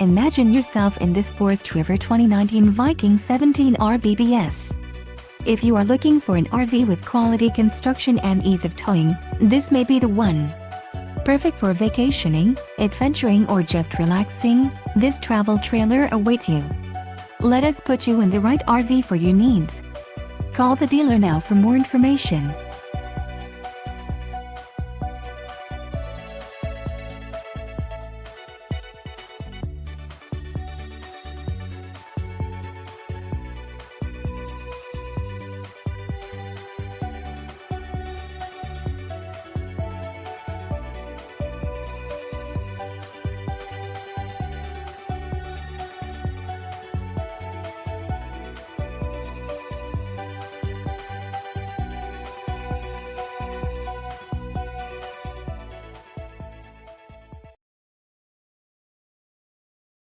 Imagine yourself in this Forest River 2019 Viking 17 RBBS. If you are looking for an RV with quality construction and ease of towing, this may be the one. Perfect for vacationing, adventuring or just relaxing, this travel trailer awaits you. Let us put you in the right RV for your needs. Call the dealer now for more information.